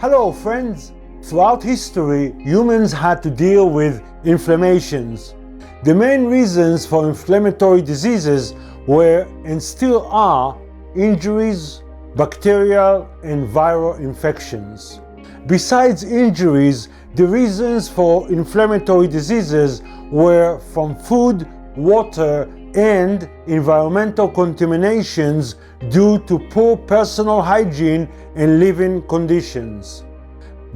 Hello friends! Throughout history, humans had to deal with inflammations. The main reasons for inflammatory diseases were, and still are, injuries, bacterial and viral infections. Besides injuries, the reasons for inflammatory diseases were from food, water, and environmental contaminations due to poor personal hygiene and living conditions.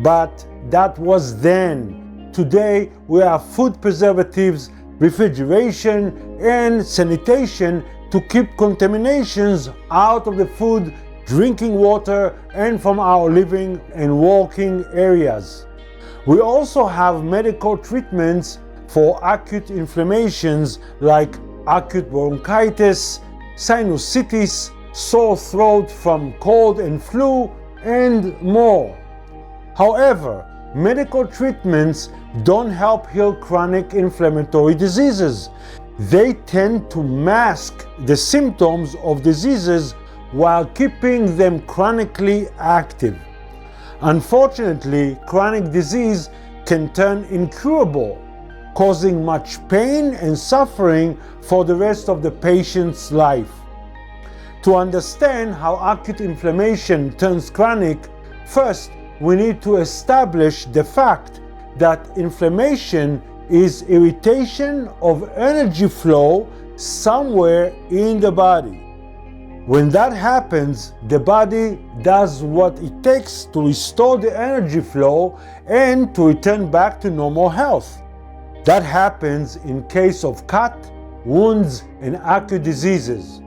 But that was then. Today we have food preservatives, refrigeration, and sanitation to keep contaminations out of the food, drinking water, and from our living and working areas. We also have medical treatments for acute inflammations like acute bronchitis, sinusitis, sore throat from cold and flu, and more. However, medical treatments don't help heal chronic inflammatory diseases. They tend to mask the symptoms of diseases while keeping them chronically active. Unfortunately, chronic disease can turn incurable, causing much pain and suffering for the rest of the patient's life. To understand how acute inflammation turns chronic, first we need to establish the fact that inflammation is irritation of energy flow somewhere in the body. When that happens, the body does what it takes to restore the energy flow and to return back to normal health. That happens in case of cut, wounds, and acute diseases.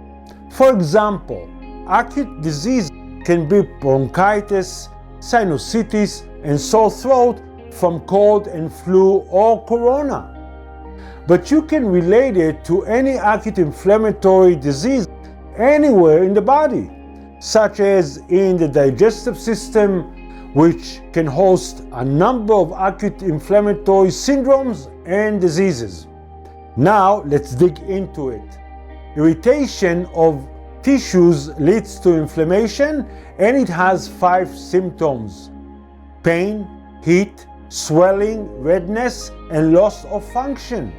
For example, acute disease can be bronchitis, sinusitis, and sore throat from cold and flu or corona. But you can relate it to any acute inflammatory disease anywhere in the body, such as in the digestive system, which can host a number of acute inflammatory syndromes and diseases. Now let's dig into it. Irritation of tissues leads to inflammation, and it has 5 symptoms: pain, heat, swelling, redness, and loss of function.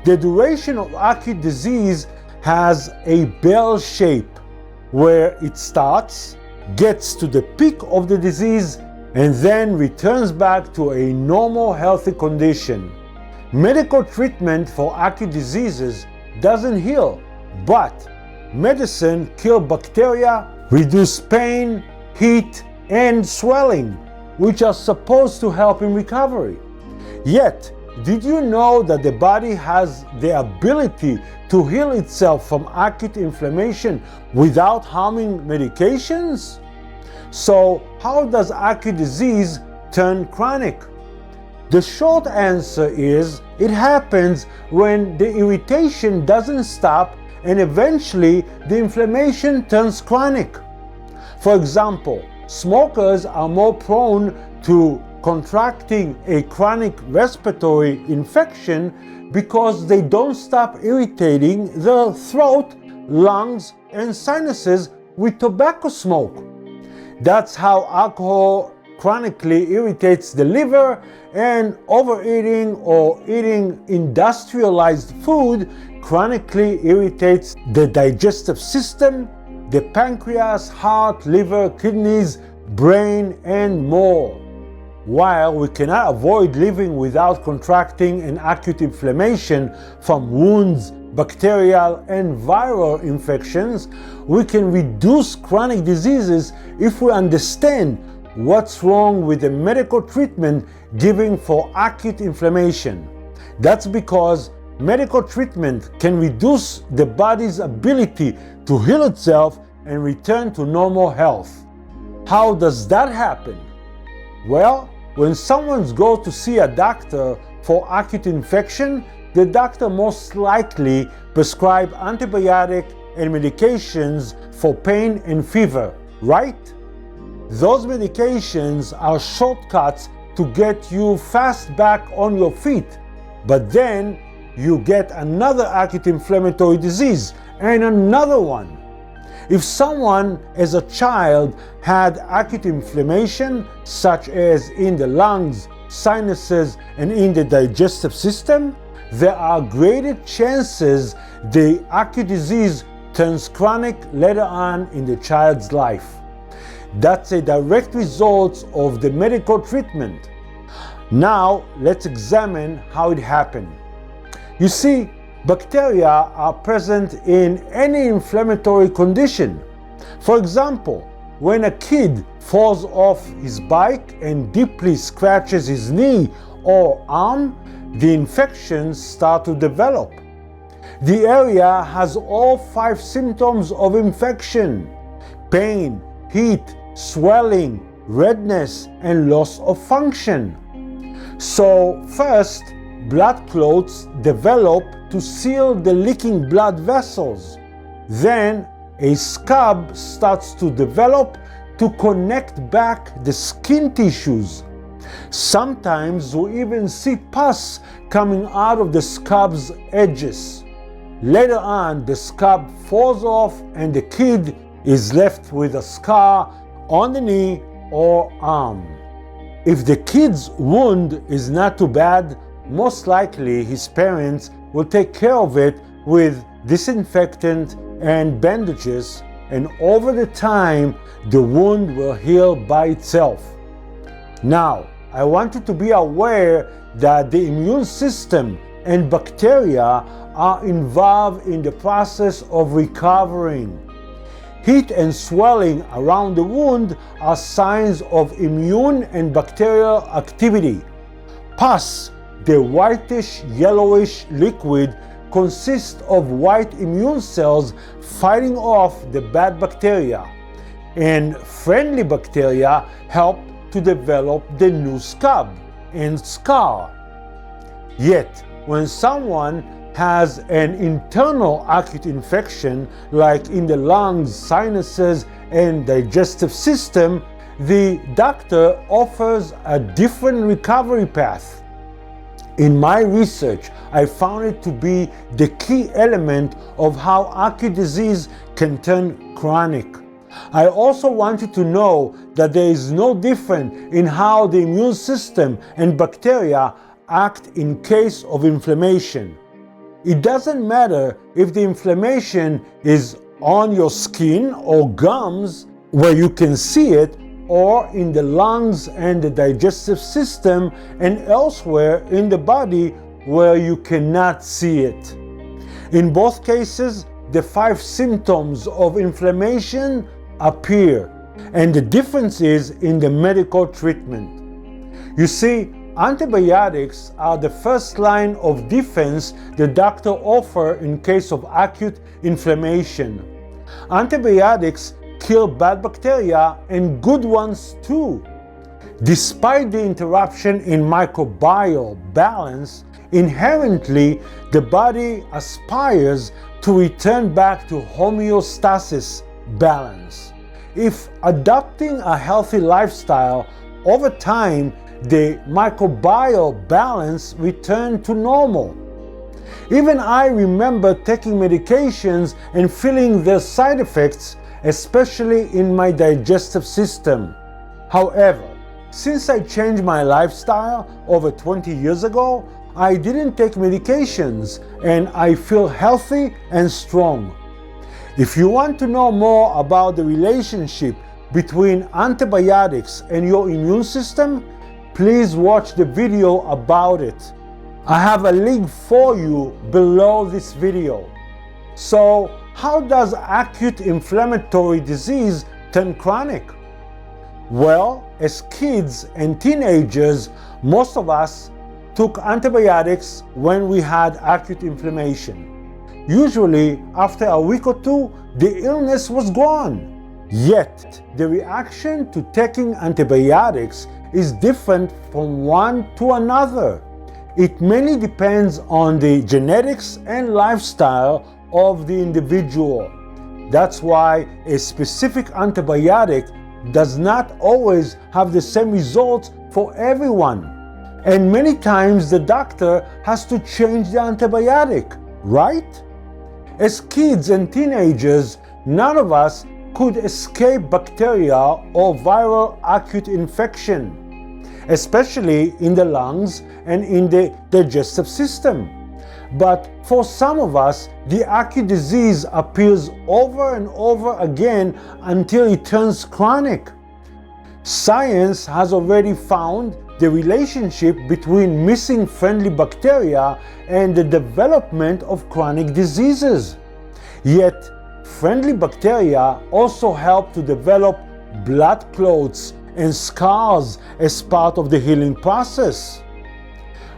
The duration of acute disease has a bell shape where it starts, gets to the peak of the disease, and then returns back to a normal healthy condition. Medical treatment for acute diseases doesn't heal, but medicine kills bacteria, reduce pain, heat, and swelling, which are supposed to help in recovery. Yet, did you know that the body has the ability to heal itself from acute inflammation without harming medications? So, how does acute disease turn chronic? The short answer is it happens when the irritation doesn't stop and eventually the inflammation turns chronic. For example, smokers are more prone to contracting a chronic respiratory infection because they don't stop irritating their throat, lungs, and sinuses with tobacco smoke. That's how alcohol chronically irritates the liver, and overeating or eating industrialized food chronically irritates the digestive system, the pancreas, heart, liver, kidneys, brain, and more. While we cannot avoid living without contracting an acute inflammation from wounds, bacterial, and viral infections, we can reduce chronic diseases if we understand what's wrong with the medical treatment given for acute inflammation. That's because medical treatment can reduce the body's ability to heal itself and return to normal health. How does that happen? Well, when someone goes to see a doctor for acute infection, the doctor most likely prescribes antibiotics and medications for pain and fever, right? Those medications are shortcuts to get you fast back on your feet, but then you get another acute inflammatory disease and another one. If someone as a child had acute inflammation, such as in the lungs, sinuses, and in the digestive system, there are greater chances the acute disease turns chronic later on in the child's life. That's a direct result of the medical treatment. Now, let's examine how it happened. You see, bacteria are present in any inflammatory condition. For example, when a kid falls off his bike and deeply scratches his knee or arm, the infections start to develop. The area has all 5 symptoms of infection: pain, heat, swelling, redness, and loss of function. So first, blood clots develop to seal the leaking blood vessels. Then a scab starts to develop to connect back the skin tissues. Sometimes we even see pus coming out of the scab's edges. Later on, the scab falls off and the kid is left with a scar on the knee or arm. If the kid's wound is not too bad, most likely his parents will take care of it with disinfectant and bandages, and over the time, the wound will heal by itself. Now, I want you to be aware that the immune system and bacteria are involved in the process of recovering. Heat and swelling around the wound are signs of immune and bacterial activity. Pus, the whitish yellowish liquid, consists of white immune cells fighting off the bad bacteria, and friendly bacteria help to develop the new scab and scar. Yet, when someone has an internal acute infection, like in the lungs, sinuses, and digestive system, the doctor offers a different recovery path. In my research, I found it to be the key element of how acute disease can turn chronic. I also want you to know that there is no difference in how the immune system and bacteria act in case of inflammation. It doesn't matter if the inflammation is on your skin or gums where you can see it, or in the lungs and the digestive system and elsewhere in the body where you cannot see it. In both cases, the 5 symptoms of inflammation appear, and the difference is in the medical treatment. You see, antibiotics are the first line of defense the doctor offers in case of acute inflammation. Antibiotics kill bad bacteria and good ones too. Despite the interruption in microbial balance, inherently the body aspires to return back to homeostasis, balance. If adopting a healthy lifestyle, over time the microbial balance returns to normal. Even I remember taking medications and feeling their side effects, especially in my digestive system. However, since I changed my lifestyle over 20 years ago, I didn't take medications and I feel healthy and strong. If you want to know more about the relationship between antibiotics and your immune system, please watch the video about it. I have a link for you below this video. So, how does acute inflammatory disease turn chronic? Well, as kids and teenagers, most of us took antibiotics when we had acute inflammation. Usually, after a week or 2, the illness was gone. Yet, the reaction to taking antibiotics is different from one to another. It mainly depends on the genetics and lifestyle of the individual. That's why a specific antibiotic does not always have the same results for everyone. And many times the doctor has to change the antibiotic, right? As kids and teenagers, none of us could escape bacterial or viral acute infection, especially in the lungs and in the digestive system. But for some of us, the acute disease appears over and over again until it turns chronic. Science has already found the relationship between missing friendly bacteria and the development of chronic diseases. Yet, friendly bacteria also help to develop blood clots and scars as part of the healing process.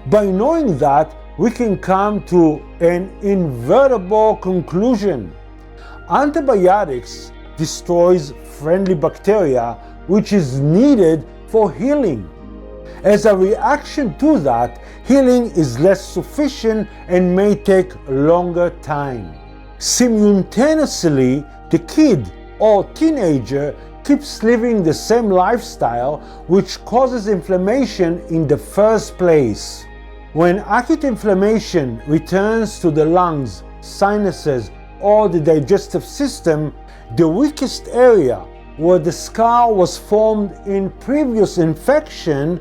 By knowing that, we can come to an inevitable conclusion. Antibiotics destroys friendly bacteria, which is needed for healing. As a reaction to that, healing is less sufficient and may take longer time. Simultaneously, the kid or teenager keeps living the same lifestyle, which causes inflammation in the first place. When acute inflammation returns to the lungs, sinuses, or the digestive system, the weakest area where the scar was formed in previous infection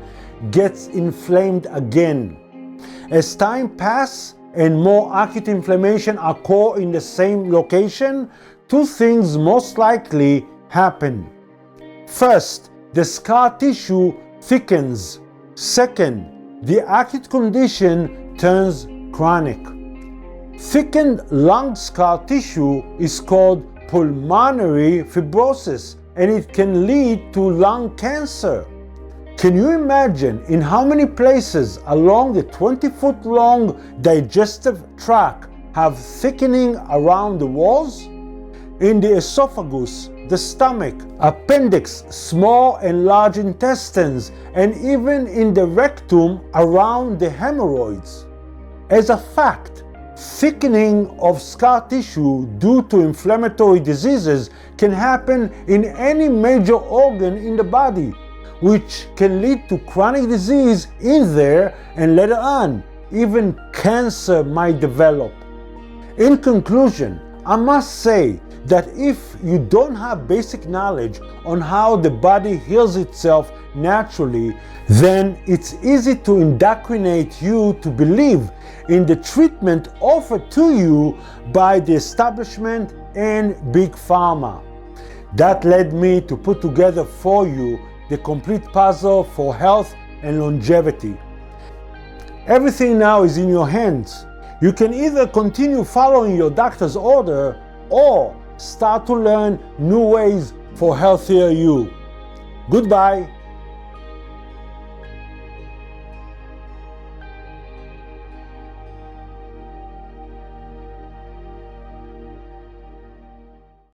gets inflamed again. As time passes and more acute inflammation occur in the same location, two things most likely happen. First, the scar tissue thickens. Second, the acute condition turns chronic. Thickened lung scar tissue is called pulmonary fibrosis, and it can lead to lung cancer. Can you imagine in how many places along the 20-foot-long digestive tract have thickening around the walls? In the esophagus, the stomach, appendix, small and large intestines, and even in the rectum around the hemorrhoids. As a fact, thickening of scar tissue due to inflammatory diseases can happen in any major organ in the body, which can lead to chronic disease in there, and later on, even cancer might develop. In conclusion, I must say that if you don't have basic knowledge on how the body heals itself naturally, then it's easy to indoctrinate you to believe in the treatment offered to you by the establishment and Big Pharma. That led me to put together for you the complete puzzle for health and longevity. Everything now is in your hands. You can either continue following your doctor's order or start to learn new ways for healthier you. Goodbye.